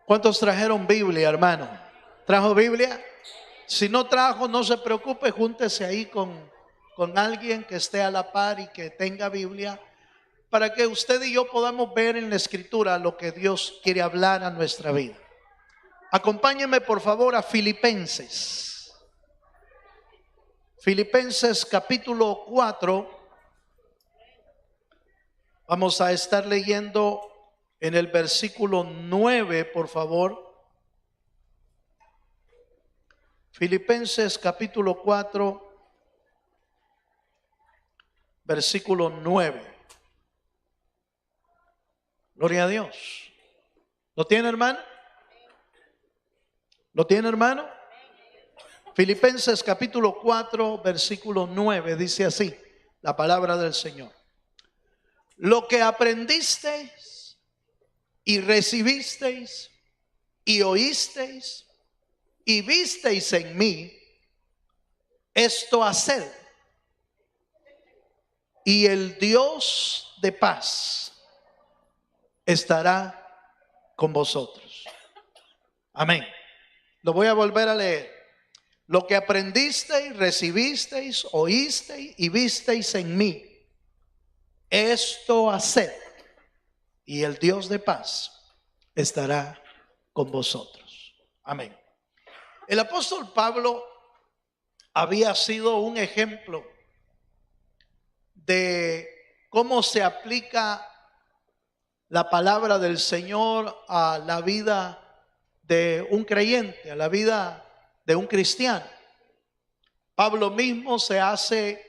¿Cuántos trajeron Biblia, hermano? ¿Trajo Biblia? Si no trajo, no se preocupe, júntese ahí con alguien que esté a la par y que tenga Biblia, para que usted y yo podamos ver en la Escritura lo que Dios quiere hablar a nuestra vida. Acompáñeme por favor a Filipenses. Filipenses capítulo 4. Vamos a estar leyendo en el versículo 9, por favor. Filipenses capítulo 4, versículo 9. Gloria a Dios. ¿Lo tiene, hermano? ¿Lo tiene, hermano? Filipenses capítulo 4, versículo 9 dice así, la palabra del Señor. Lo que aprendisteis y recibisteis y oísteis y visteis en mí, esto haced, y el Dios de paz estará con vosotros. Amén. Lo voy a volver a leer. Lo que aprendisteis, recibisteis, oísteis y visteis en mí, esto haced, y el Dios de paz estará con vosotros. Amén. El apóstol Pablo había sido un ejemplo de cómo se aplica la palabra del Señor a la vida de un creyente, a la vida de un cristiano. Pablo mismo se hace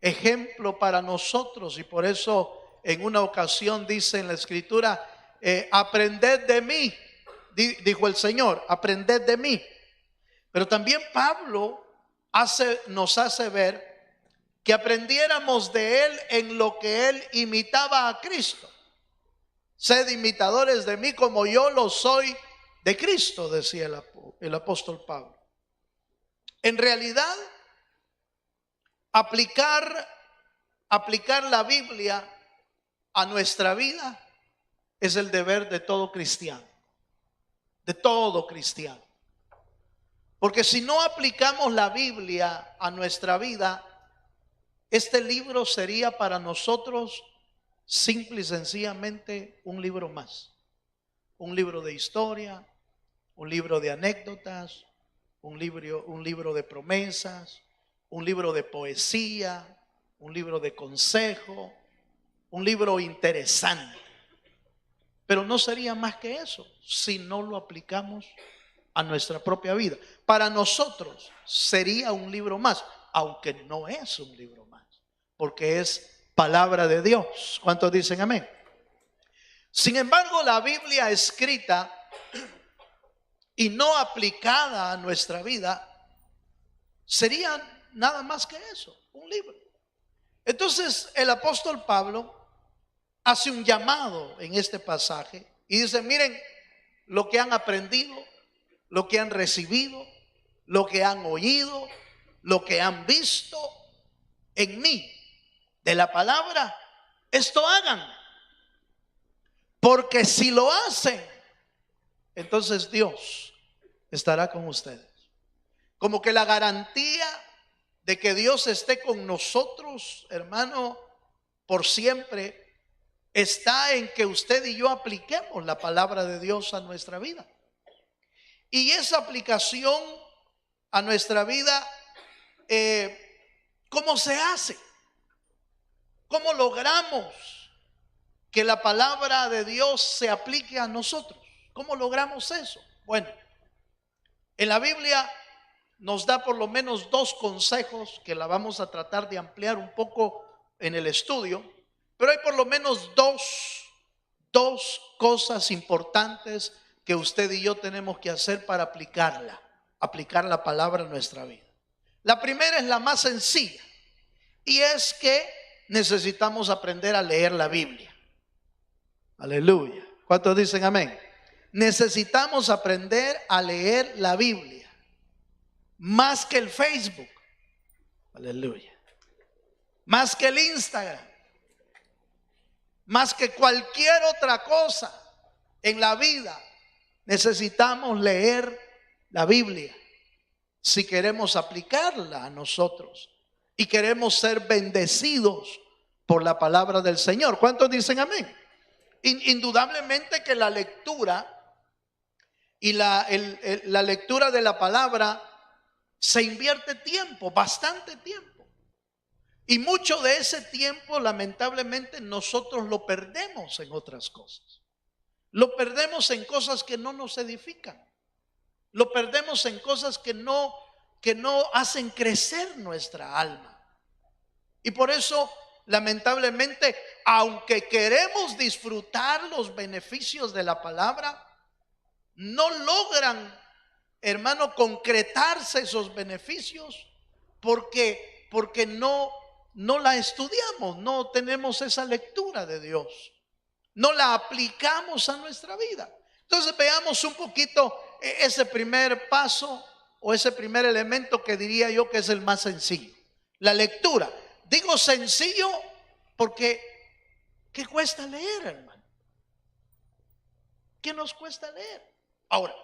ejemplo para nosotros, y por eso en una ocasión dice en la Escritura, aprended de mí, dijo el Señor, aprended de mí. Pero también Pablo nos hace ver que aprendiéramos de él en lo que él imitaba a Cristo. Sed imitadores de mí como yo lo soy de Cristo, decía el apóstol Pablo. En realidad, aplicar la Biblia a nuestra vida es el deber de todo cristiano, de todo cristiano. Porque si no aplicamos la Biblia a nuestra vida, este libro sería para nosotros simple y sencillamente un libro más. Un libro de historia, un libro de anécdotas, un libro de promesas, un libro de poesía, un libro de consejo, un libro interesante. Pero no sería más que eso si no lo aplicamos a nuestra propia vida. Para nosotros sería un libro más, aunque no es un libro más, porque es palabra de Dios. ¿Cuántos dicen amén? Sin embargo, la Biblia escrita y no aplicada a nuestra vida sería nada más que eso, un libro. Entonces el apóstol Pablo hace un llamado en este pasaje y dice, miren lo que han aprendido, lo que han recibido, lo que han oído, lo que han visto en mí, de la palabra, esto hagan. Porque si lo hacen, entonces Dios estará con ustedes. Como que la garantía de que Dios esté con nosotros, hermano, por siempre, está en que usted y yo apliquemos la palabra de Dios a nuestra vida. Y esa aplicación a nuestra vida, ¿cómo se hace? ¿Cómo logramos que la palabra de Dios se aplique a nosotros? ¿Cómo logramos eso? Bueno, en la Biblia nos da por lo menos dos consejos que la vamos a tratar de ampliar un poco en el estudio, pero hay por lo menos dos cosas importantes que usted y yo tenemos que hacer para aplicar la palabra a nuestra vida. La primera es la más sencilla, y es que necesitamos aprender a leer la Biblia. Aleluya. ¿Cuántos dicen amén? Necesitamos aprender a leer la Biblia más que el Facebook. Aleluya. Más que el Instagram, más que cualquier otra cosa. En la vida necesitamos leer la Biblia si queremos aplicarla a nosotros y queremos ser bendecidos por la palabra del Señor. ¿Cuántos dicen amén? Indudablemente que la lectura y la lectura de la palabra se invierte tiempo, bastante tiempo. Y mucho de ese tiempo, lamentablemente, nosotros lo perdemos en otras cosas. Lo perdemos en cosas que no nos edifican. Lo perdemos en cosas que no hacen crecer nuestra alma. Y por eso, lamentablemente, aunque queremos disfrutar los beneficios de la palabra, no logran, hermano, concretarse esos beneficios porque no la estudiamos, no tenemos esa lectura de Dios, no la aplicamos a nuestra vida. Entonces veamos un poquito ese primer paso o ese primer elemento que diría yo que es el más sencillo, la lectura. Digo sencillo porque ¿qué cuesta leer, hermano? ¿Qué nos cuesta leer? Ahora,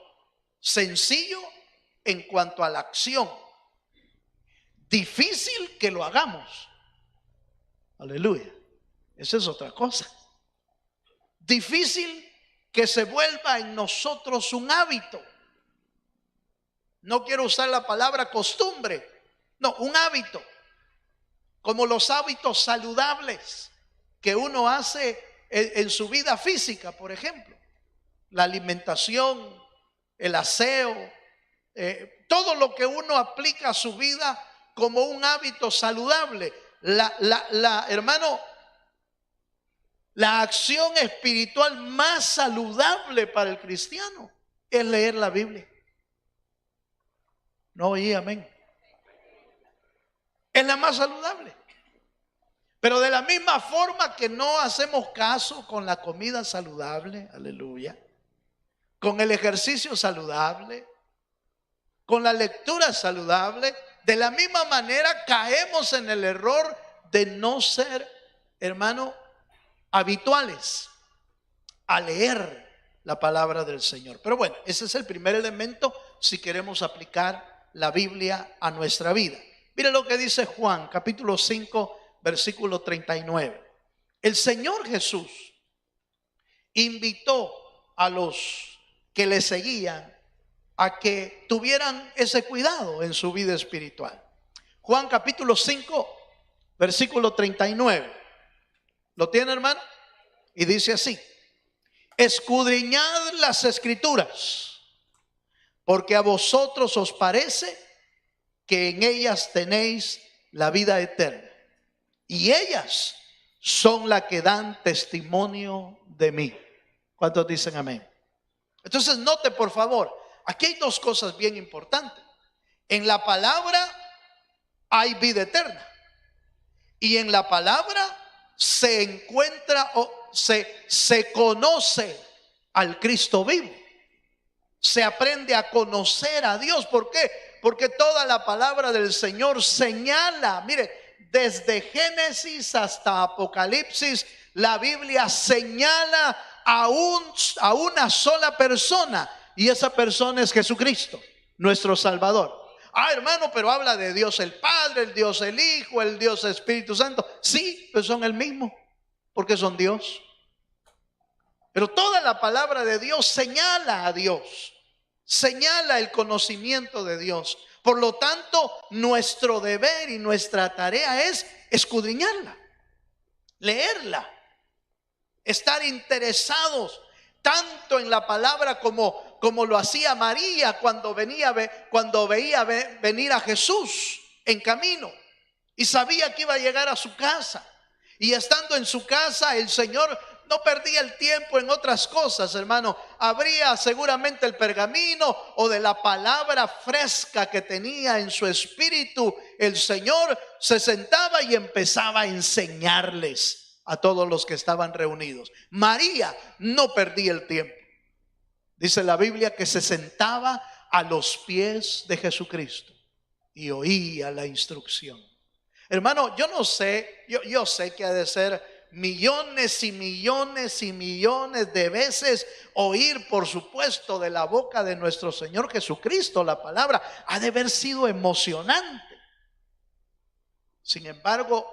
sencillo en cuanto a la acción, difícil que lo hagamos. Aleluya. Esa es otra cosa. Difícil que se vuelva en nosotros un hábito. No quiero usar la palabra costumbre, no, un hábito. Como los hábitos saludables que uno hace en su vida física, por ejemplo. La alimentación, el aseo, todo lo que uno aplica a su vida como un hábito saludable. Hermano, la acción espiritual más saludable para el cristiano es leer la Biblia. No oí amén. Es la más saludable. Pero de la misma forma que no hacemos caso con la comida saludable, aleluya, con el ejercicio saludable, con la lectura saludable, de la misma manera caemos en el error de no ser, hermano, habituales a leer la palabra del Señor. Pero bueno, ese es el primer elemento si queremos aplicar la Biblia a nuestra vida. Mire lo que dice Juan, capítulo 5, versículo 39. El Señor Jesús invitó a los que le seguían a que tuvieran ese cuidado en su vida espiritual. Juan capítulo 5, versículo 39. ¿Lo tiene, hermano? Y dice así: escudriñad las escrituras, porque a vosotros os parece que en ellas tenéis la vida eterna, y ellas son las que dan testimonio de mí. ¿Cuántos dicen amén? Entonces note por favor, aquí hay dos cosas bien importantes. En la palabra hay vida eterna, y en la palabra se encuentra o se conoce al Cristo vivo. Se aprende a conocer a Dios. ¿Por qué? Porque toda la palabra del Señor señala, mire, desde Génesis hasta Apocalipsis, la Biblia señala a una sola persona, y esa persona es Jesucristo, nuestro Salvador. Hermano, pero habla de Dios el Padre, el Dios el Hijo, el Dios Espíritu Santo. Sí, pues son el mismo, porque son Dios. Pero toda la palabra de Dios señala a Dios, señala el conocimiento de Dios. Por lo tanto, nuestro deber y nuestra tarea es escudriñarla, leerla, estar interesados tanto en la palabra como lo hacía María cuando veía venir a Jesús en camino y sabía que iba a llegar a su casa. Y estando en su casa, el Señor no perdía el tiempo en otras cosas, hermano. Abría seguramente el pergamino, o de la palabra fresca que tenía en su espíritu, el Señor se sentaba y empezaba a enseñarles a todos los que estaban reunidos. María no perdía el tiempo. Dice la Biblia que se sentaba a los pies de Jesucristo y oía la instrucción. Hermano, yo no sé, yo sé que ha de ser millones y millones y millones de veces oír, por supuesto, de la boca de nuestro Señor Jesucristo la palabra. Ha de haber sido emocionante. Sin embargo,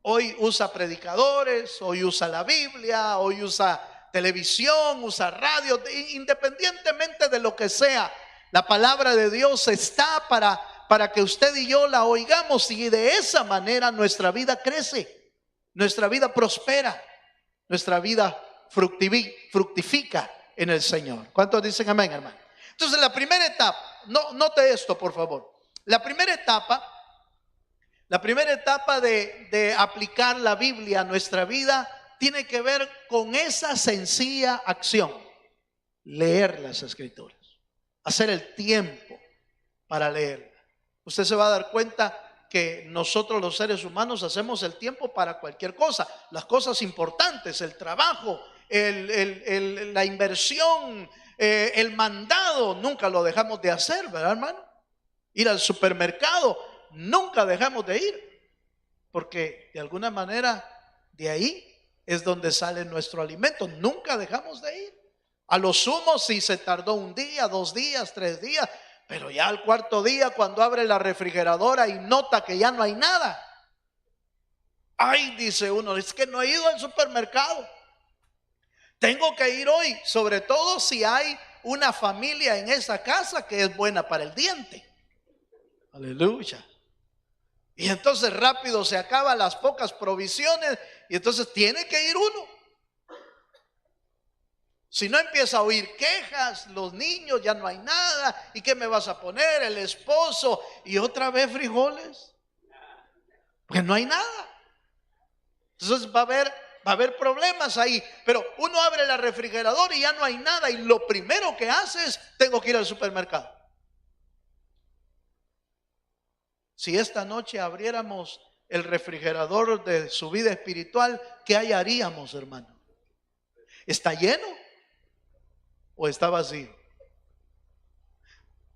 hoy usa predicadores, hoy usa la Biblia, hoy usa televisión, usa radio. Independientemente de lo que sea, la palabra de Dios está para que usted y yo la oigamos, y de esa manera nuestra vida crece, nuestra vida prospera, nuestra vida fructifica en el Señor. ¿Cuántos dicen amén, hermano? Entonces, la primera etapa, note esto, por favor. La primera etapa de aplicar la Biblia a nuestra vida tiene que ver con esa sencilla acción: leer las Escrituras, hacer el tiempo para leerla. Usted se va a dar cuenta que nosotros los seres humanos hacemos el tiempo para cualquier cosa, las cosas importantes, el trabajo, la inversión, el mandado, nunca lo dejamos de hacer, ¿verdad, hermano? Ir al supermercado, nunca dejamos de ir, porque de alguna manera de ahí es donde sale nuestro alimento. Nunca dejamos de ir. A lo sumo, si se tardó un día, 2 días, 3 días, pero ya al cuarto día, cuando abre la refrigeradora y nota que ya no hay nada, ay, dice uno, es que no he ido al supermercado, tengo que ir hoy. Sobre todo si hay una familia en esa casa que es buena para el diente. Aleluya. Y entonces rápido se acaban las pocas provisiones, y entonces tiene que ir uno. Si no, empieza a oír quejas, los niños, ya no hay nada, ¿y qué me vas a poner? El esposo, y otra vez frijoles, porque no hay nada. Entonces va a haber problemas ahí. Pero uno abre la refrigeradora y ya no hay nada, y lo primero que hace es: tengo que ir al supermercado. Si esta noche abriéramos el refrigerador de su vida espiritual, ¿qué hallaríamos, hermano? ¿Está lleno o está vacío?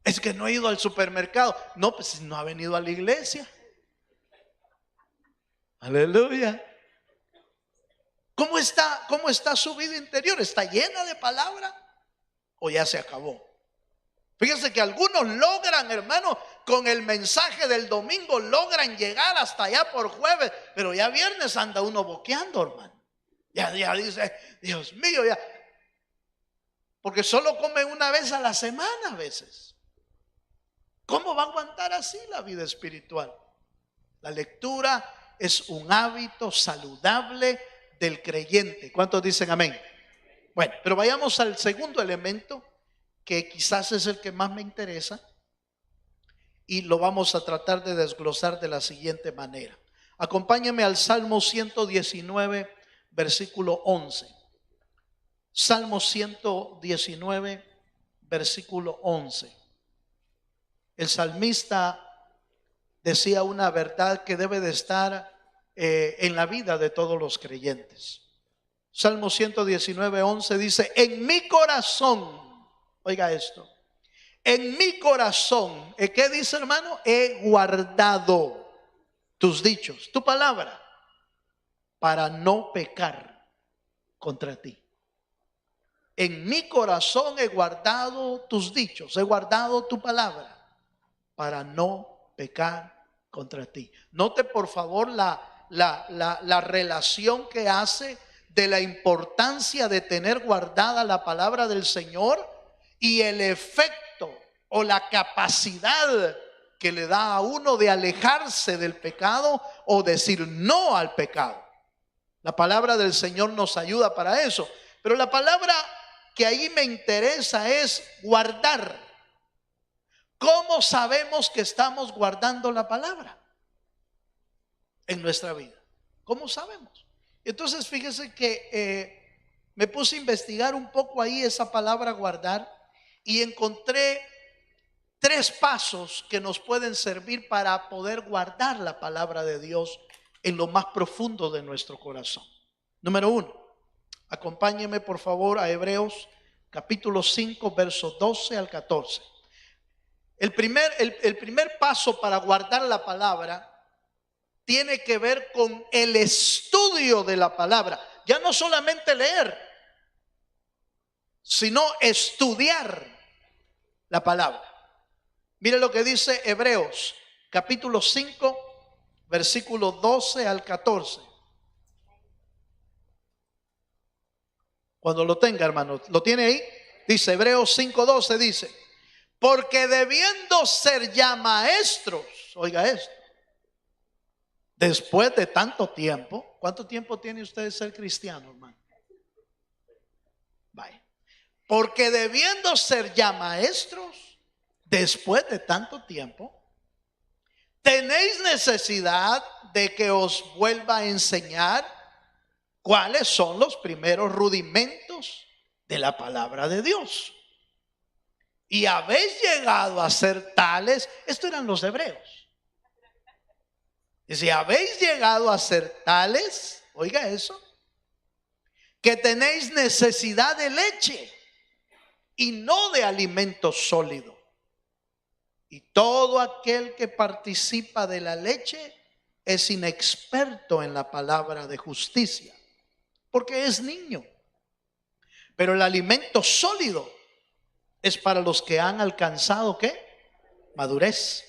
Es que no he ido al supermercado. No, pues no ha venido a la iglesia. Aleluya. ¿Cómo está su vida interior? ¿Está llena de palabra o ya se acabó? Fíjense que algunos logran, hermano, con el mensaje del domingo, logran llegar hasta allá por jueves, pero ya viernes anda uno boqueando, hermano. Ya dice, Dios mío, ya. Porque solo come una vez a la semana a veces. ¿Cómo va a aguantar así la vida espiritual? La lectura es un hábito saludable del creyente. ¿Cuántos dicen amén? Bueno, pero vayamos al segundo elemento, que quizás es el que más me interesa, y lo vamos a tratar de desglosar de la siguiente manera. Acompáñeme al Salmo 119, versículo 11. Salmo 119, versículo 11. El salmista decía una verdad que debe de estar en la vida de todos los creyentes. Salmo 119, 11 dice: en mi corazón, oiga esto, en mi corazón, ¿qué dice, hermano? He guardado tus dichos, tu palabra, para no pecar contra ti. En mi corazón he guardado tus dichos, he guardado tu palabra, para no pecar contra ti. Note por favor la relación que hace de la importancia de tener guardada la palabra del Señor y el efecto o la capacidad que le da a uno de alejarse del pecado o decir no al pecado. La palabra del Señor nos ayuda para eso. Pero la palabra que ahí me interesa es guardar. ¿Cómo sabemos que estamos guardando la palabra en nuestra vida? ¿Cómo sabemos? Entonces fíjese que me puse a investigar un poco ahí esa palabra guardar, y encontré 3 pasos que nos pueden servir para poder guardar la palabra de Dios en lo más profundo de nuestro corazón. Número 1, acompáñeme por favor a Hebreos capítulo 5, versos 12 al 14. El primer paso para guardar la palabra tiene que ver con el estudio de la palabra. Ya no solamente leer, sino estudiar la palabra. Mire lo que dice Hebreos, capítulo 5, versículo 12 al 14. Cuando lo tenga, hermano, ¿lo tiene ahí? Dice Hebreos 5:12, dice: porque debiendo ser ya maestros, oiga esto, después de tanto tiempo. ¿Cuánto tiempo tiene usted de ser cristiano, hermano? Vaya. Porque debiendo ser ya maestros, después de tanto tiempo, tenéis necesidad de que os vuelva a enseñar cuáles son los primeros rudimentos de la palabra de Dios. Y habéis llegado a ser tales. Esto eran los hebreos. Y si habéis llegado a ser tales, oiga eso, que tenéis necesidad de leche y no de alimento sólido. Y todo aquel que participa de la leche es inexperto en la palabra de justicia, porque es niño. Pero el alimento sólido es para los que han alcanzado, ¿qué? Madurez.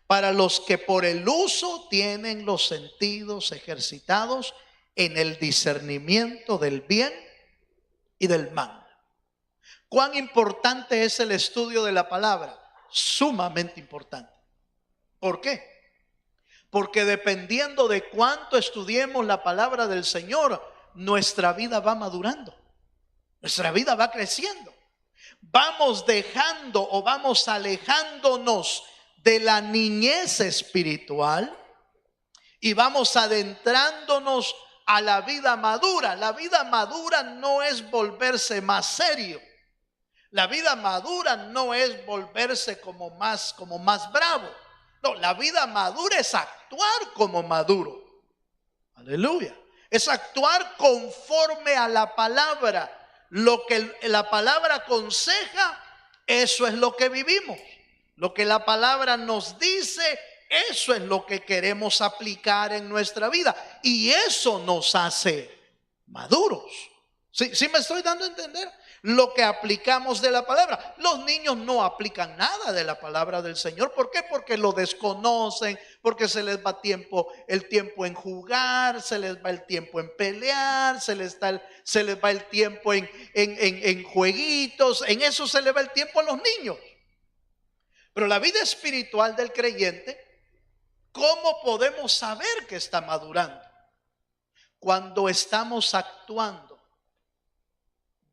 Para los que por el uso tienen los sentidos ejercitados en el discernimiento del bien y del mal. ¿Cuán importante es el estudio de la palabra? Sumamente importante. ¿Por qué? Porque dependiendo de cuánto estudiemos la palabra del Señor, nuestra vida va madurando, nuestra vida va creciendo. Vamos dejando o vamos alejándonos de la niñez espiritual y vamos adentrándonos a la vida madura. La vida madura no es volverse más serio. La vida madura no es volverse como más bravo. No, la vida madura es actuar como maduro. Aleluya. Es actuar conforme a la palabra. Lo que la palabra aconseja, eso es lo que vivimos. Lo que la palabra nos dice, eso es lo que queremos aplicar en nuestra vida. Y eso nos hace maduros. ¿Sí me estoy dando a entender? Lo que aplicamos de la palabra. Los niños no aplican nada de la palabra del Señor. ¿Por qué? Porque lo desconocen, porque se les va el tiempo en jugar, se les va el tiempo en pelear, se les va el tiempo en jueguitos. En eso se les va el tiempo a los niños. Pero la vida espiritual del creyente, ¿cómo podemos saber que está madurando? Cuando estamos actuando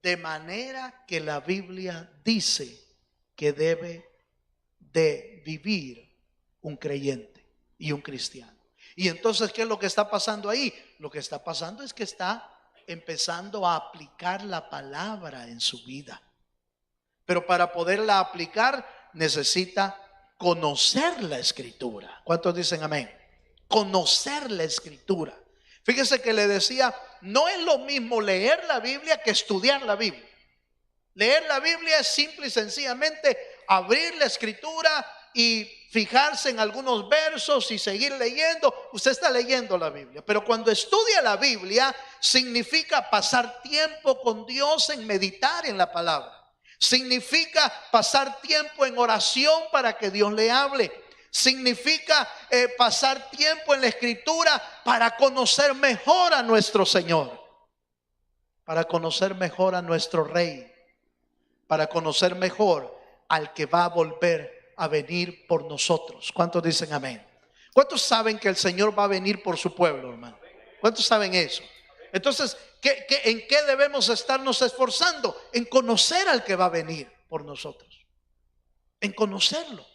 de manera que la Biblia dice que debe de vivir un creyente y un cristiano. Y entonces, ¿qué es lo que está pasando ahí? Lo que está pasando es que está empezando a aplicar la palabra en su vida. Pero para poderla aplicar necesita conocer la escritura. ¿Cuántos dicen amén? Conocer la escritura. Fíjese que le decía, no es lo mismo leer la Biblia que estudiar la Biblia. Leer la Biblia es simple y sencillamente abrir la escritura y fijarse en algunos versos y seguir leyendo. Usted está leyendo la Biblia, pero cuando estudia la Biblia significa pasar tiempo con Dios en meditar en la palabra. Significa pasar tiempo en oración para que Dios le hable. Significa pasar tiempo en la escritura para conocer mejor a nuestro Señor, para conocer mejor a nuestro Rey, para conocer mejor al que va a volver a venir por nosotros. ¿Cuántos dicen amén? ¿Cuántos saben que el Señor va a venir por su pueblo, hermano? ¿Cuántos saben eso? Entonces, ¿en qué debemos estarnos esforzando? En conocer al que va a venir por nosotros, en conocerlo.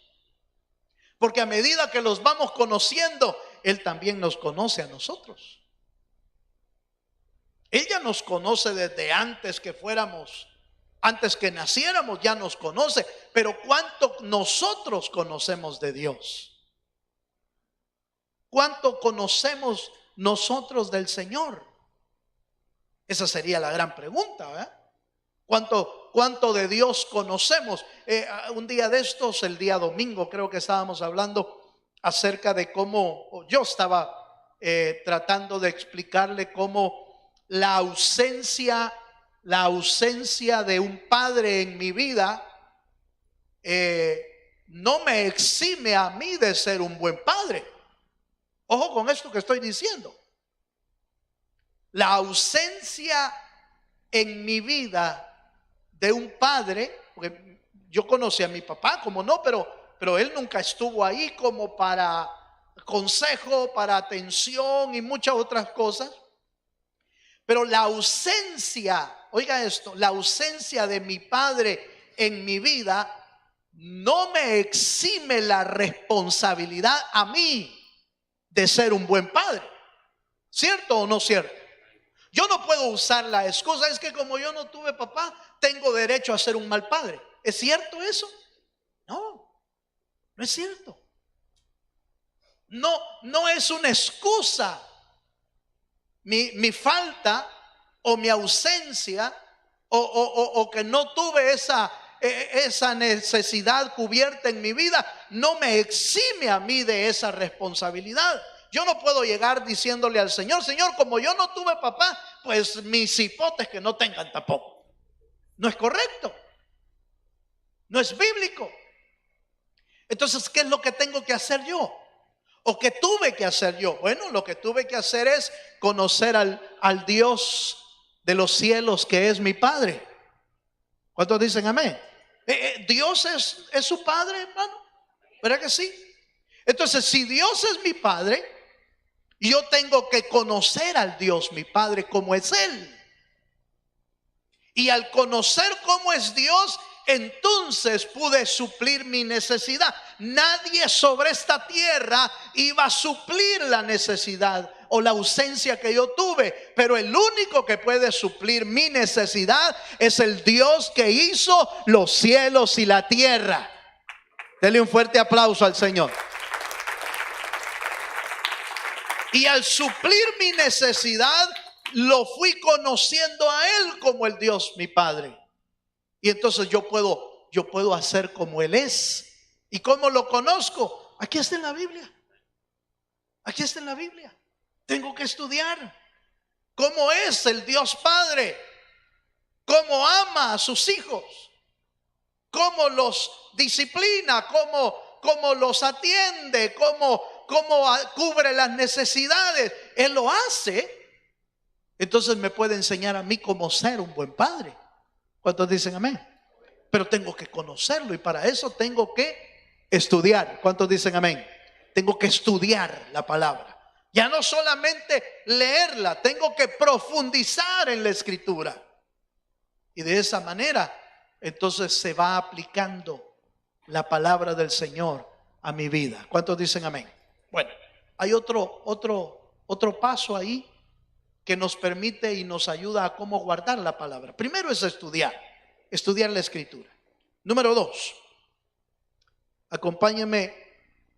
Porque a medida que los vamos conociendo, Él también nos conoce a nosotros. Él ya nos conoce desde antes que fuéramos, antes que naciéramos ya nos conoce. Pero ¿cuánto nosotros conocemos de Dios? ¿Cuánto conocemos nosotros del Señor? Esa sería la gran pregunta, ¿verdad? ¿Cuánto de Dios conocemos? Un día de estos, el día domingo, creo que estábamos hablando acerca de cómo yo estaba tratando de explicarle cómo la ausencia de un padre en mi vida no me exime a mí de ser un buen padre. Ojo con esto que estoy diciendo. La ausencia en mi vida de un padre, porque yo conocí a mi papá, como no, pero él nunca estuvo ahí como para consejo, para atención y muchas otras cosas. Pero la ausencia, oiga esto, la ausencia de mi padre en mi vida no me exime la responsabilidad a mí de ser un buen padre. ¿Cierto o no cierto? Yo no puedo usar la excusa, es que como yo no tuve papá, tengo derecho a ser un mal padre. ¿Es cierto eso? No, no es cierto. No es una excusa mi falta o mi ausencia o que no tuve esa necesidad cubierta en mi vida, no me exime a mí de esa responsabilidad. Yo no puedo llegar diciéndole al Señor, Señor, como yo no tuve papá, pues mis hipotes que no tengan tampoco. No es correcto. No es bíblico. Entonces, ¿qué es lo que tengo que hacer yo? ¿O qué tuve que hacer yo? Bueno, lo que tuve que hacer es conocer al Dios de los cielos, que es mi Padre. ¿Cuántos dicen amén? Dios es su Padre, hermano. ¿Verdad que sí? Entonces, si Dios es mi Padre, yo tengo que conocer al Dios, mi Padre, como es Él. Y al conocer cómo es Dios, entonces pude suplir mi necesidad. Nadie sobre esta tierra iba a suplir la necesidad o la ausencia que yo tuve, pero el único que puede suplir mi necesidad es el Dios que hizo los cielos y la tierra. Dele un fuerte aplauso al Señor. Y al suplir mi necesidad, lo fui conociendo a Él como el Dios, mi Padre. Y entonces yo puedo hacer como Él es. ¿Y cómo lo conozco? Aquí está en la Biblia. Aquí está en la Biblia. Tengo que estudiar cómo es el Dios Padre, cómo ama a sus hijos, cómo los disciplina, cómo los atiende, cómo cubre las necesidades. Él lo hace. Entonces me puede enseñar a mí cómo ser un buen padre. ¿Cuántos dicen amén? Pero tengo que conocerlo y para eso tengo que estudiar. ¿Cuántos dicen amén? Tengo que estudiar la palabra. Ya no solamente leerla, tengo que profundizar en la escritura. Y de esa manera, entonces se va aplicando la palabra del Señor a mi vida. ¿Cuántos dicen amén? Bueno, hay otro paso ahí que nos permite y nos ayuda a cómo guardar la palabra. Primero es estudiar la escritura. Número 2, acompáñeme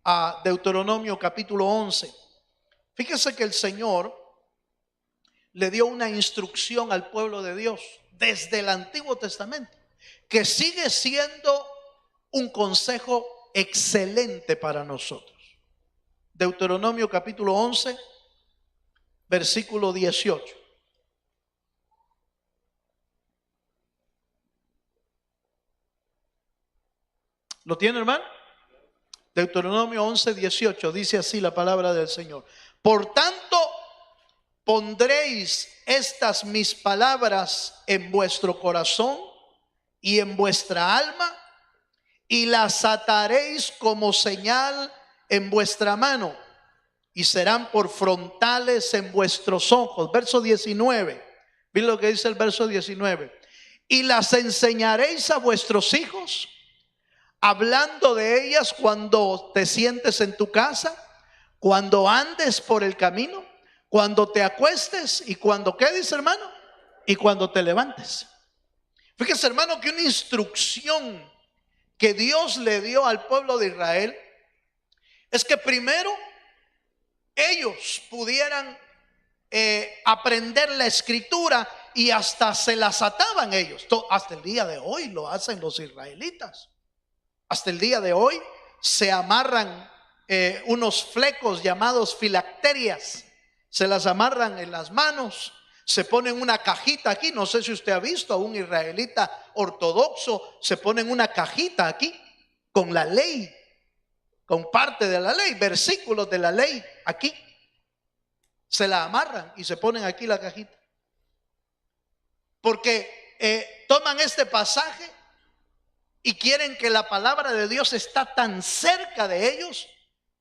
a Deuteronomio capítulo 11. Fíjese que el Señor le dio una instrucción al pueblo de Dios desde el Antiguo Testamento, que sigue siendo un consejo excelente para nosotros. Deuteronomio capítulo 11, versículo 18. ¿Lo tiene, hermano? Deuteronomio 11, 18 dice así la palabra del Señor. Por tanto, pondréis estas mis palabras en vuestro corazón y en vuestra alma, y las ataréis como señal en vuestra mano, y serán por frontales en vuestros ojos. Verso 19. ¿Ven lo que dice el verso 19? Y las enseñaréis a vuestros hijos, hablando de ellas cuando te sientes en tu casa, cuando andes por el camino, cuando te acuestes y cuando, ¿qué dice, hermano? Y cuando te levantes. Fíjese, hermano, que una instrucción que Dios le dio al pueblo de Israel es que primero ellos pudieran aprender la escritura y hasta se las ataban ellos. Hasta el día de hoy lo hacen los israelitas. Hasta el día de hoy se amarran unos flecos llamados filacterias se las amarran en las manos, se ponen una cajita aquí. No sé si usted ha visto a un israelita ortodoxo, se ponen una cajita aquí con la ley, con parte de la ley, versículos de la ley aquí. Se la amarran y se ponen aquí la cajita. Porque toman este pasaje y quieren que la palabra de Dios está tan cerca de ellos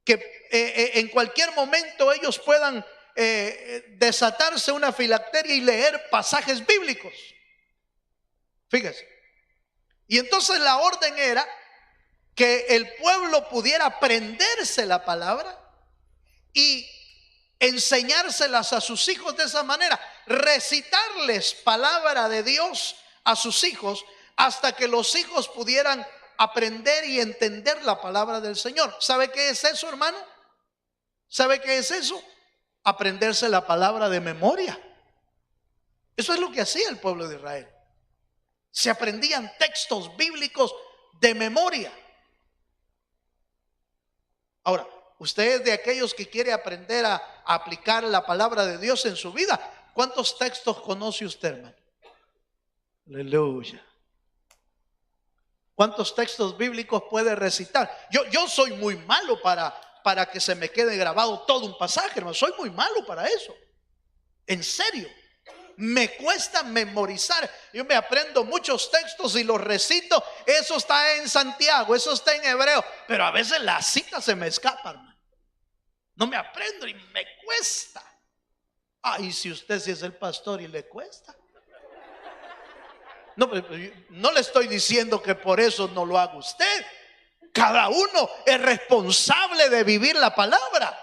que en cualquier momento ellos puedan desatarse una filacteria y leer pasajes bíblicos. Fíjese. Y entonces la orden era que el pueblo pudiera aprenderse la palabra y enseñárselas a sus hijos de esa manera, recitarles palabra de Dios a sus hijos hasta que los hijos pudieran aprender y entender la palabra del Señor. ¿Sabe qué es eso, hermano? ¿Sabe qué es eso? Aprenderse la palabra de memoria. Eso es lo que hacía el pueblo de Israel. Se aprendían textos bíblicos de memoria. Ahora, usted es de aquellos que quiere aprender a aplicar la palabra de Dios en su vida. ¿Cuántos textos conoce usted, hermano? Aleluya. ¿Cuántos textos bíblicos puede recitar? Yo soy muy malo para que se me quede grabado todo un pasaje, hermano. Soy muy malo para eso. En serio. Me cuesta memorizar. Yo me aprendo muchos textos y los recito. Eso está en Santiago, eso está en Hebreo, pero a veces la cita se me escapa, hermano. No me aprendo y me cuesta. Ay, si usted sí es el pastor y le cuesta. No le estoy diciendo que por eso no lo haga usted. Cada uno es responsable de vivir la palabra.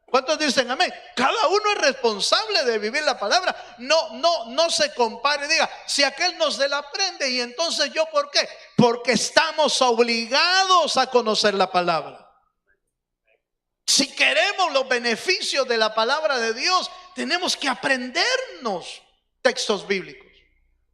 ¿Cuántos dicen amén? Cada uno es responsable de vivir la palabra. No se compare y diga, si aquel no se la aprende, y entonces yo, ¿por qué? Porque estamos obligados a conocer la palabra. Si queremos los beneficios de la palabra de Dios, tenemos que aprendernos textos bíblicos.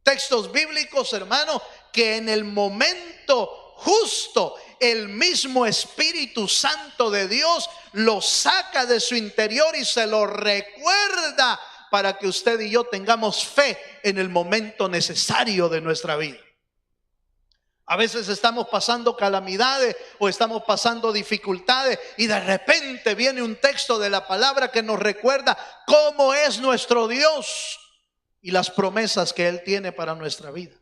Textos bíblicos, hermano, que en el momento justo el mismo Espíritu Santo de Dios lo saca de su interior y se lo recuerda para que usted y yo tengamos fe en el momento necesario de nuestra vida. A veces estamos pasando calamidades o estamos pasando dificultades y de repente viene un texto de la palabra que nos recuerda cómo es nuestro Dios y las promesas que Él tiene para nuestra vida.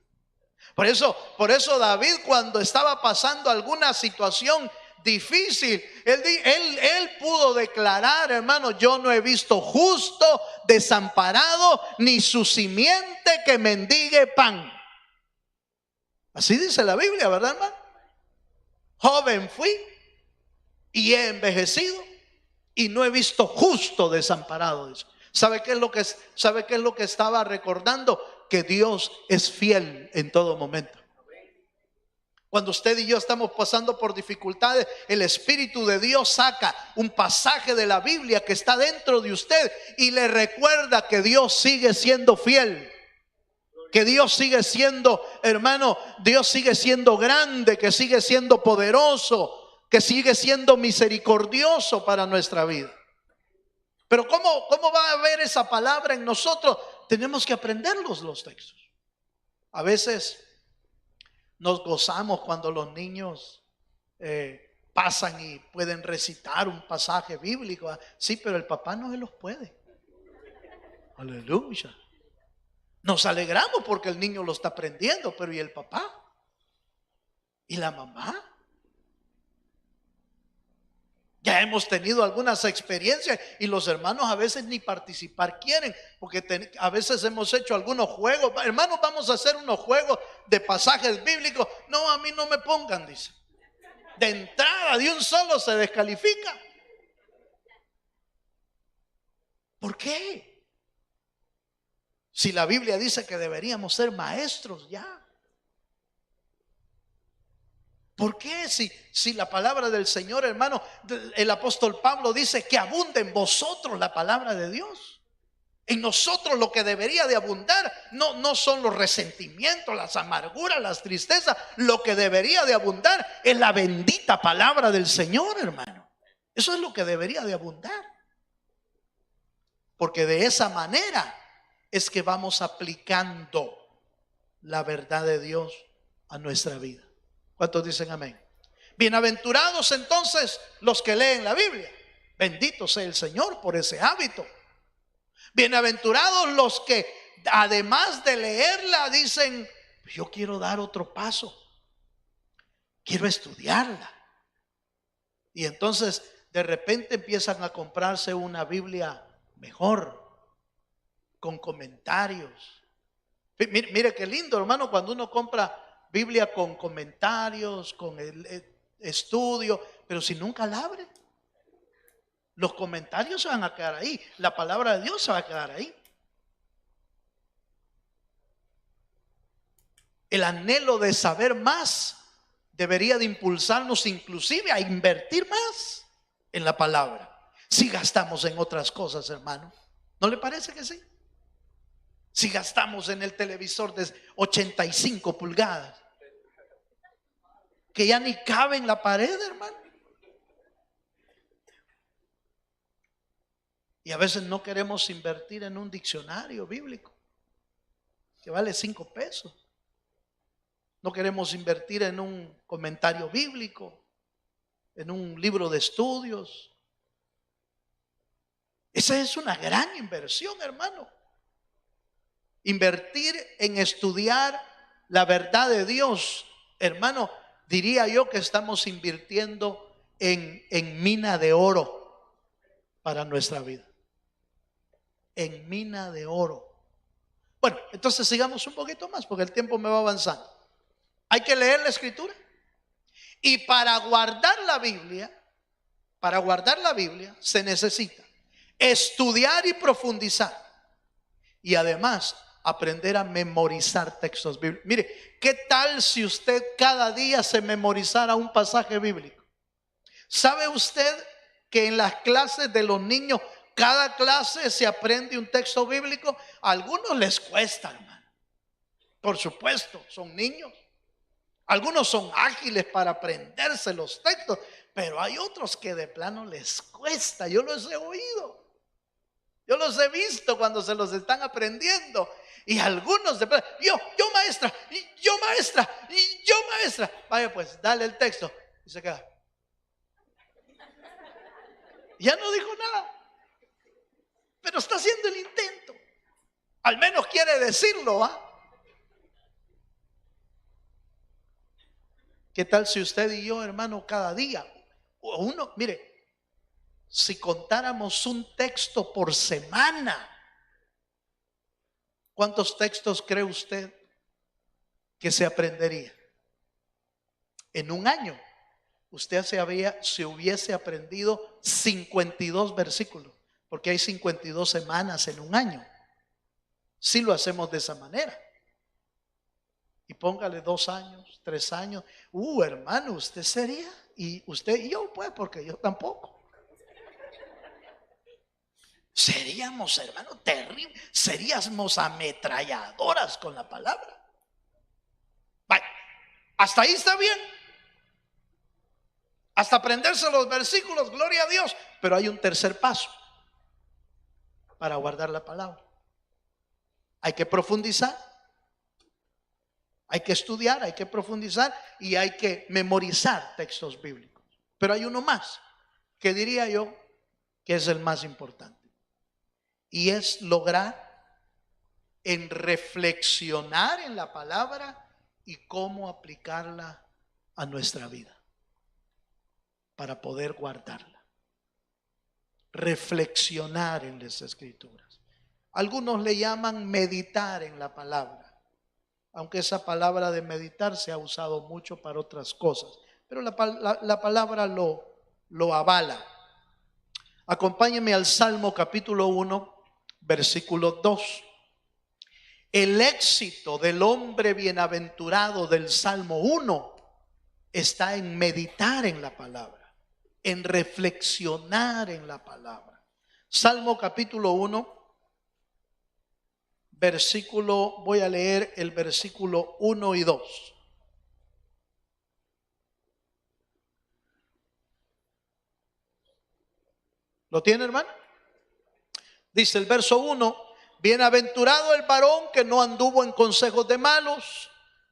Por eso David, cuando estaba pasando alguna situación difícil, él pudo declarar, hermano, yo no he visto justo desamparado, ni su simiente que mendigue pan. Así dice la Biblia, ¿verdad, hermano? Joven fui y he envejecido y no he visto justo desamparado. ¿Sabe qué es lo que estaba recordando? Que Dios es fiel en todo momento. Cuando usted y yo estamos pasando por dificultades, el Espíritu de Dios saca un pasaje de la Biblia que está dentro de usted y le recuerda que Dios sigue siendo fiel, que Dios sigue siendo, hermano, Dios sigue siendo grande, que sigue siendo poderoso, que sigue siendo misericordioso para nuestra vida. Pero ¿cómo va a haber esa palabra en nosotros? Tenemos que aprenderlos los textos. A veces nos gozamos cuando los niños pasan y pueden recitar un pasaje bíblico. Sí, pero el papá no se los puede. Aleluya. Nos alegramos porque el niño lo está aprendiendo, pero ¿y el papá? ¿Y la mamá? Ya hemos tenido algunas experiencias y los hermanos a veces ni participar quieren, porque a veces hemos hecho algunos juegos. Hermanos, vamos a hacer unos juegos de pasajes bíblicos. No, a mí no me pongan, dice. De entrada, de un solo se descalifica. ¿Por qué? Si la Biblia dice que deberíamos ser maestros ya. ¿Por qué? Si la palabra del Señor, hermano, el apóstol Pablo dice que abunde en vosotros la palabra de Dios. En nosotros lo que debería de abundar no son los resentimientos, las amarguras, las tristezas. Lo que debería de abundar es la bendita palabra del Señor, hermano. Eso es lo que debería de abundar. porque de esa manera es que vamos aplicando la verdad de Dios a nuestra vida. ¿Cuántos dicen amén? Bienaventurados entonces los que leen la Biblia. Bendito sea el Señor por ese hábito. Bienaventurados los que además de leerla dicen: yo quiero dar otro paso, quiero estudiarla. Y entonces de repente empiezan a comprarse una Biblia mejor, con comentarios. Mire qué lindo, hermano, cuando uno compra Biblia con comentarios, con el estudio, pero si nunca la abre, los comentarios se van a quedar ahí, la palabra de Dios se va a quedar ahí. El anhelo de saber más debería de impulsarnos inclusive a invertir más en la palabra, si gastamos en otras cosas, hermano. ¿No le parece que sí? Si gastamos en el televisor de 85 pulgadas, que ya ni cabe en la pared, hermano. Y a veces no queremos invertir en un diccionario bíblico que vale 5 pesos. No queremos invertir en un comentario bíblico, en un libro de estudios. Esa es una gran inversión, hermano. Invertir en estudiar la verdad de Dios, hermano, diría yo que estamos invirtiendo en mina de oro para nuestra vida. En mina de oro. Bueno, entonces sigamos un poquito más porque el tiempo me va avanzando. Hay que leer la escritura. Y para guardar la Biblia se necesita estudiar y profundizar. Y además aprender a memorizar textos bíblicos. Mire, ¿qué tal si usted cada día se memorizara un pasaje bíblico? ¿Sabe usted que en las clases de los niños, cada clase se aprende un texto bíblico? A algunos les cuesta, hermano. Por supuesto, son niños. Algunos son ágiles para aprenderse los textos, pero hay otros que de plano les cuesta. Yo los he oído. Yo los he visto cuando se los están aprendiendo. Y algunos de plano: yo maestra, y yo maestra, y yo maestra. Vaya pues, dale el texto. Y se queda. Ya no dijo nada, pero está haciendo el intento. Al menos quiere decirlo, ¿ah? ¿Qué tal si usted y yo, hermano, cada día, o uno, mire, si contáramos un texto por semana, ¿cuántos textos cree usted que se aprendería? En un año, usted se hubiese aprendido 52 versículos, porque hay 52 semanas en un año. Si lo hacemos de esa manera. Y póngale 2 años, 3 años. Hermano, usted sería, y usted y yo, pues, porque yo tampoco. Seríamos, hermano, terribles. Seríamos ametralladoras con la palabra. Vale, hasta ahí está bien. Hasta aprenderse los versículos, gloria a Dios. Pero hay un tercer paso para guardar la palabra. Hay que profundizar. Hay que estudiar, hay que profundizar y hay que memorizar textos bíblicos. Pero hay uno más, que diría yo que es el más importante. Y es lograr en reflexionar en la palabra y cómo aplicarla a nuestra vida para poder guardarla. Reflexionar en las escrituras. Algunos le llaman meditar en la palabra, aunque esa palabra de meditar se ha usado mucho para otras cosas, pero la palabra lo avala. Acompáñenme al Salmo capítulo 1, versículo 2. El éxito del hombre bienaventurado del Salmo 1 está en meditar en la palabra, en reflexionar en la palabra. Salmo capítulo 1. Voy a leer el versículo 1 y 2. ¿Lo tiene, hermano? Dice el verso 1: bienaventurado el varón que no anduvo en consejos de malos,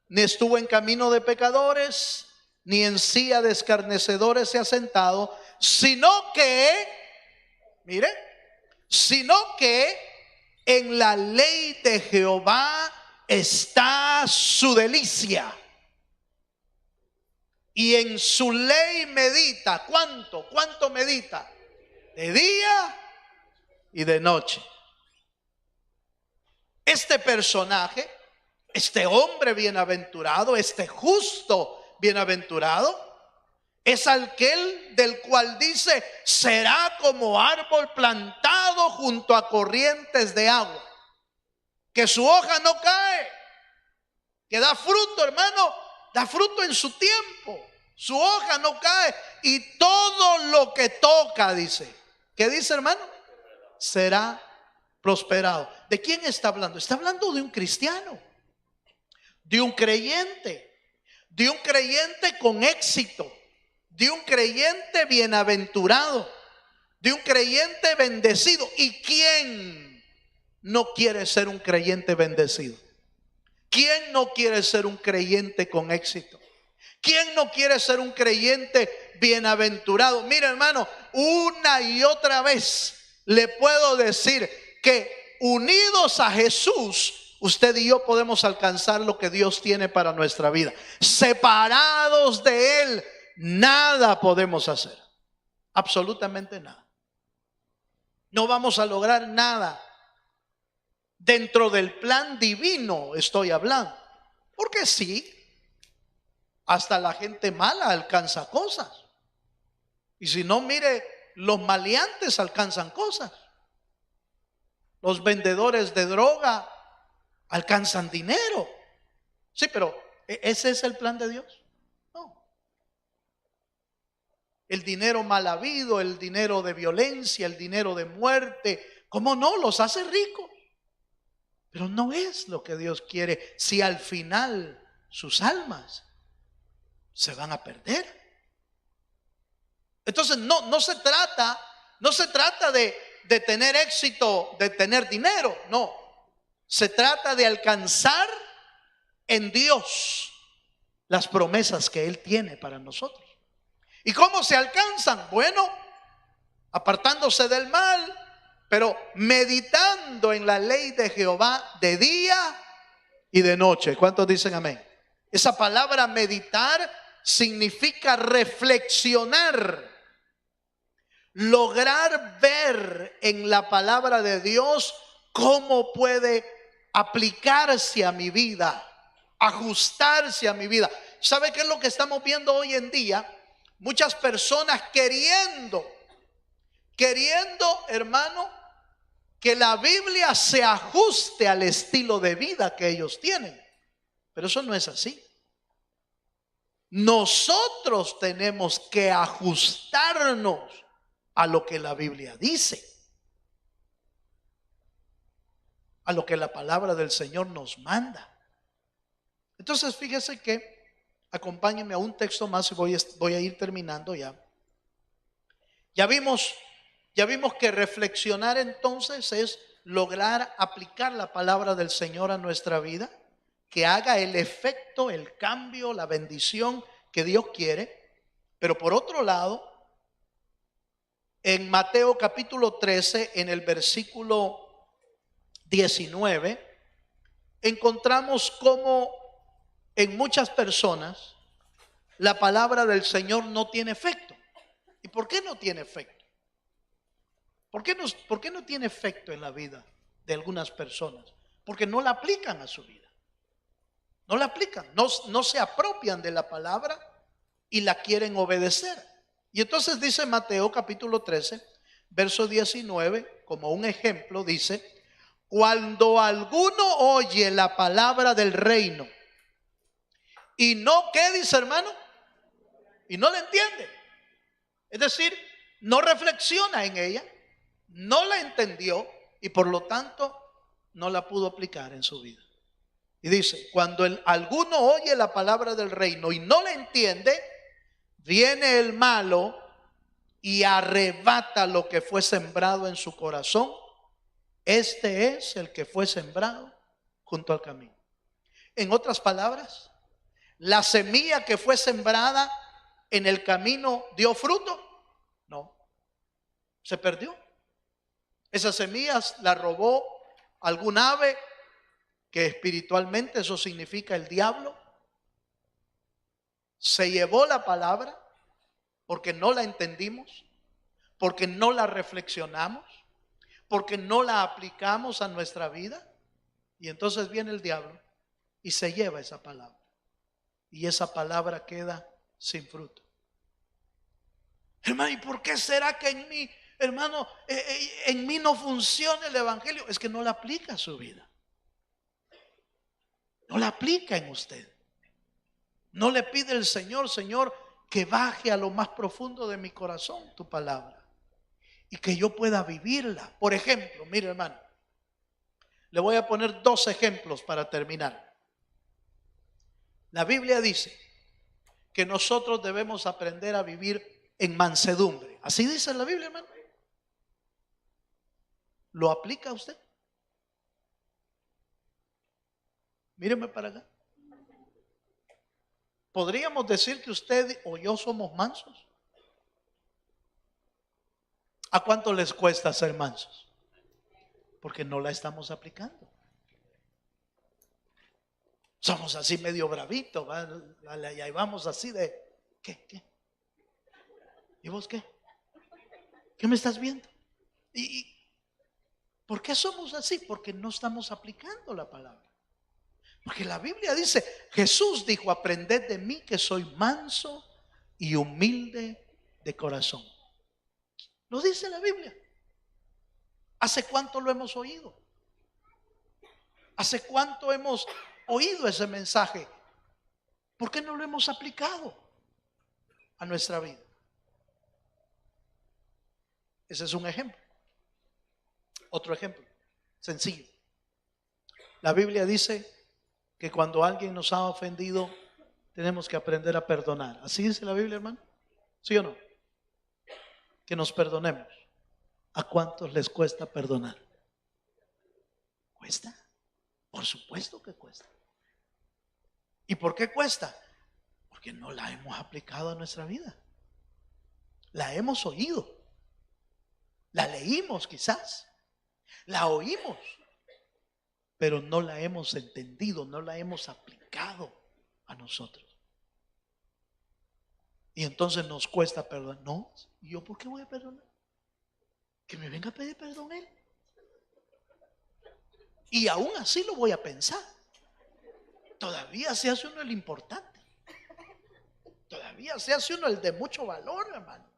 ni estuvo en camino de pecadores, ni en silla de escarnecedores se ha sentado, sino que, mire, sino que en la ley de Jehová está su delicia, y en su ley medita. ¿Cuánto medita? De día y de noche. Este personaje, este hombre bienaventurado, este justo bienaventurado, es aquel del cual dice: será como árbol plantado junto a corrientes de agua, que su hoja no cae, que da fruto, hermano, da fruto en su tiempo, su hoja no cae, y todo lo que toca, dice, ¿qué dice, hermano? Será prosperado. ¿De quién está hablando? Está hablando de un cristiano, de un creyente con éxito, de un creyente bienaventurado, de un creyente bendecido. ¿Y quién no quiere ser un creyente bendecido? ¿Quién no quiere ser un creyente con éxito? ¿Quién no quiere ser un creyente bienaventurado? Mira, hermano, una y otra vez le puedo decir que unidos a Jesús, usted y yo podemos alcanzar lo que Dios tiene para nuestra vida. Separados de Él, nada podemos hacer. Absolutamente nada. No vamos a lograr nada. Dentro del plan divino estoy hablando. Porque sí, hasta la gente mala alcanza cosas. Y si no, mire, los maleantes alcanzan cosas. Los vendedores de droga alcanzan dinero. Sí, pero ¿ese es el plan de Dios? No. El dinero mal habido, el dinero de violencia, el dinero de muerte, ¿cómo no? Los hace ricos. Pero no es lo que Dios quiere, si al final sus almas se van a perder. Entonces no se trata de tener éxito, de tener dinero, no. Se trata de alcanzar en Dios las promesas que Él tiene para nosotros. ¿Y cómo se alcanzan? Bueno, apartándose del mal, pero meditando en la ley de Jehová de día y de noche. ¿Cuántos dicen amén? Esa palabra meditar significa reflexionar, lograr ver en la palabra de Dios cómo puede aplicarse a mi vida, ajustarse a mi vida. ¿Sabe qué es lo que estamos viendo hoy en día? Muchas personas queriendo, hermano, que la Biblia se ajuste al estilo de vida que ellos tienen. Pero eso no es así. Nosotros tenemos que ajustarnos a lo que la Biblia dice, a lo que la palabra del Señor nos manda. Entonces fíjese que, acompáñenme a un texto más y voy a ir terminando ya. Ya vimos que reflexionar entonces es lograr aplicar la palabra del Señor a nuestra vida, que haga el efecto, el cambio, la bendición que Dios quiere. Pero por otro lado, en Mateo capítulo 13, en el versículo 19, encontramos cómo en muchas personas la palabra del Señor no tiene efecto. ¿Y por qué no tiene efecto? ¿Por qué no tiene efecto en la vida de algunas personas? Porque no la aplican a su vida. No la aplican, no se apropian de la palabra y la quieren obedecer. Y entonces dice Mateo capítulo 13, verso 19, como un ejemplo, dice: cuando alguno oye la palabra del reino y no, ¿qué dice, hermano? Y no la entiende. Es decir, no reflexiona en ella, no la entendió y por lo tanto no la pudo aplicar en su vida. Y dice: cuando alguno oye la palabra del reino y no la entiende, viene el malo y arrebata lo que fue sembrado en su corazón. Este es el que fue sembrado junto al camino. En otras palabras, la semilla que fue sembrada en el camino dio fruto. No, se perdió. Esas semillas las robó algún ave, que espiritualmente eso significa el diablo. Se llevó la palabra porque no la entendimos, porque no la reflexionamos, porque no la aplicamos a nuestra vida. Y entonces viene el diablo y se lleva esa palabra. Y esa palabra queda sin fruto. Hermano, ¿y por qué será que en mí, hermano, en mí no funciona el evangelio? Es que no la aplica a su vida. No la aplica en usted. No le pide el Señor, Señor, que baje a lo más profundo de mi corazón tu palabra y que yo pueda vivirla. Por ejemplo, mire, hermano, le voy a poner 2 ejemplos para terminar. La Biblia dice que nosotros debemos aprender a vivir en mansedumbre. Así dice la Biblia, hermano. ¿Lo aplica usted? Míreme para acá. ¿Podríamos decir que usted o yo somos mansos? ¿A cuánto les cuesta ser mansos? Porque no la estamos aplicando. Somos así medio bravitos, y ahí vamos así de, ¿qué? ¿Y vos qué? ¿Qué me estás viendo? ¿Y por qué somos así? Porque no estamos aplicando la palabra. Porque la Biblia dice, Jesús dijo, aprended de mí que soy manso y humilde de corazón. Lo dice la Biblia. ¿Hace cuánto lo hemos oído? ¿Hace cuánto hemos oído ese mensaje? ¿Por qué no lo hemos aplicado a nuestra vida? Ese es un ejemplo. Otro ejemplo, sencillo. La Biblia dice que cuando alguien nos ha ofendido, tenemos que aprender a perdonar. ¿Así dice la Biblia, hermano? ¿Sí o no? Que nos perdonemos. ¿A cuántos les cuesta perdonar? ¿Cuesta? Por supuesto que cuesta. ¿Y por qué cuesta? Porque no la hemos aplicado a nuestra vida. La hemos oído. La leímos quizás. La oímos. Pero no la hemos entendido, no la hemos aplicado a nosotros. Y entonces nos cuesta perdonar. No, ¿y yo por qué voy a perdonar? Que me venga a pedir perdón él. Y aún así lo voy a pensar. Todavía se hace uno el importante. Todavía se hace uno el de mucho valor, hermano.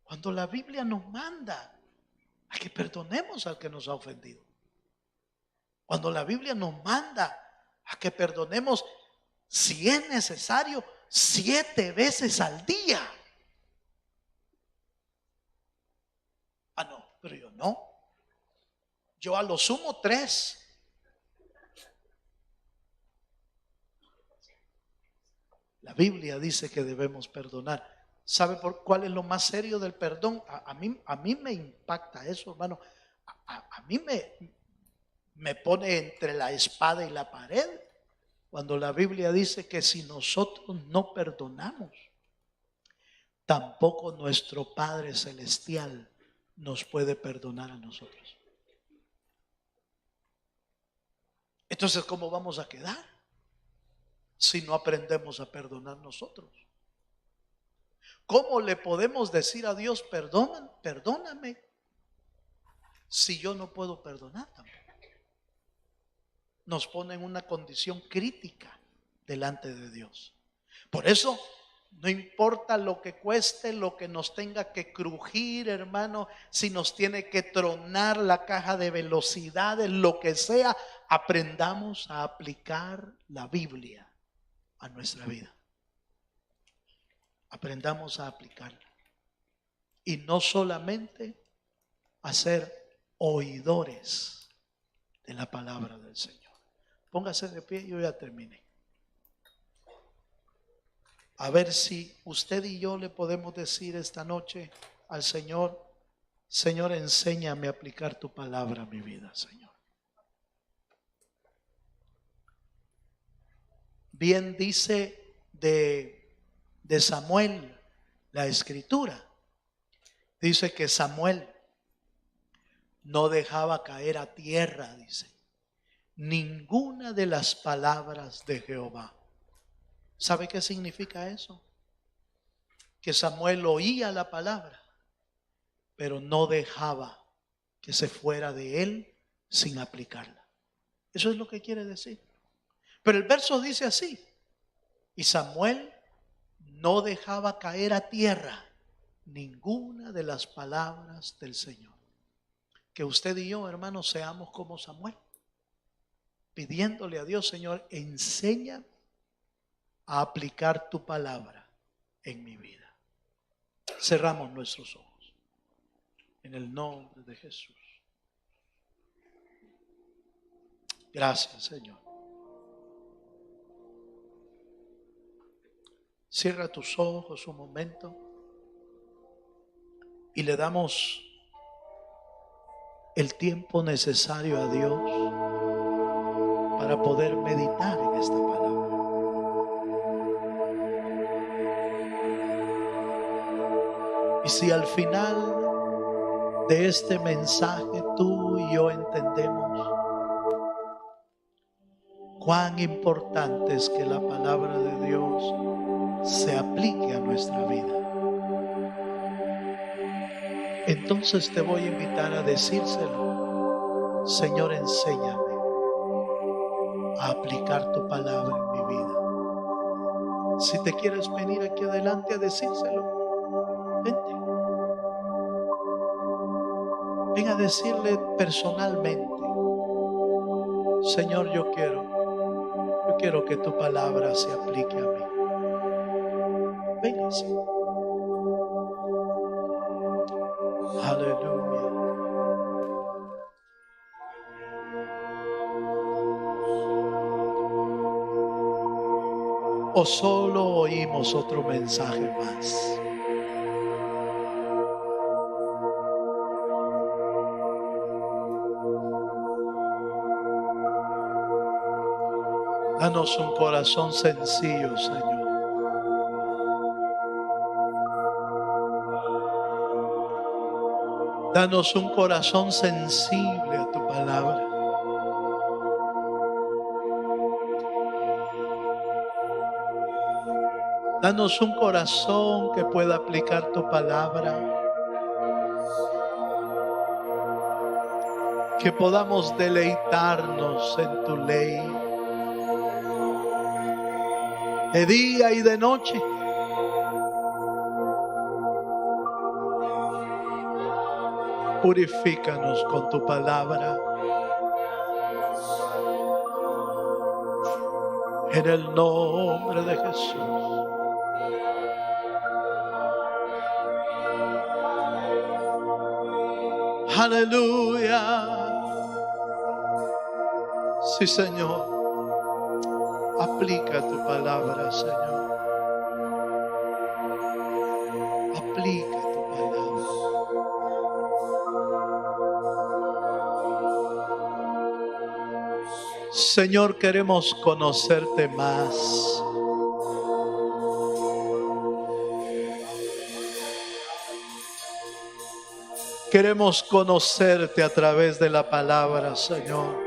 Cuando la Biblia nos manda a que perdonemos al que nos ha ofendido. Cuando la Biblia nos manda a que perdonemos, si es necesario, 7 veces al día. Ah, no, pero yo no. Yo a lo sumo 3. La Biblia dice que debemos perdonar. ¿Sabe por cuál es lo más serio del perdón? A mí me impacta eso, hermano. A mí me pone entre la espada y la pared cuando la Biblia dice que si nosotros no perdonamos, tampoco nuestro Padre Celestial nos puede perdonar a nosotros. Entonces, ¿cómo vamos a quedar si no aprendemos a perdonar nosotros? ¿Cómo le podemos decir a Dios, perdóname, si yo no puedo perdonar tampoco? Nos pone en una condición crítica delante de Dios. Por eso, no importa lo que cueste, lo que nos tenga que crujir, hermano, si nos tiene que tronar la caja de velocidades, lo que sea, aprendamos a aplicar la Biblia a nuestra vida. Aprendamos a aplicarla. Y no solamente a ser oidores de la palabra del Señor. Póngase de pie, yo ya terminé. A ver si usted y yo le podemos decir esta noche al Señor, Señor, enséñame a aplicar tu palabra a mi vida, Señor. Bien dice de Samuel la Escritura. Dice que Samuel no dejaba caer a tierra, dice, ninguna de las palabras de Jehová. ¿Sabe qué significa eso? Que Samuel oía la palabra, pero no dejaba que se fuera de él sin aplicarla. Eso es lo que quiere decir. Pero el verso dice así: y Samuel no dejaba caer a tierra ninguna de las palabras del Señor. Que usted y yo, hermanos, seamos como Samuel, pidiéndole a Dios: Señor, enséñame a aplicar tu palabra en mi vida. Cerramos nuestros ojos en el nombre de Jesús. Gracias, Señor. Cierra tus ojos un momento y le damos el tiempo necesario a Dios para poder meditar en esta palabra. Y si al final de este mensaje tú y yo entendemos cuán importante es que la palabra de Dios se aplique a nuestra vida, entonces te voy a invitar a decírselo: Señor, enséñame a aplicar tu palabra en mi vida. Si te quieres venir aquí adelante a decírselo, vente. Ven a decirle personalmente: Señor, yo quiero que tu palabra se aplique a mí. Véngase. Aleluya. ¿O solo oímos otro mensaje más? Danos un corazón sencillo, Señor. Danos un corazón sensible a tu palabra. Danos un corazón que pueda aplicar tu palabra. Que podamos deleitarnos en tu ley, de día y de noche. Purifícanos con tu palabra. En el nombre de Jesús. Aleluya. Sí, Señor. Aplica tu palabra, Señor. Aplica tu palabra. Señor, queremos conocerte más. Queremos conocerte a través de la palabra, Señor.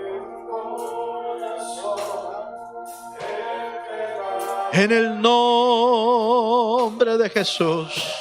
En el nombre de Jesús.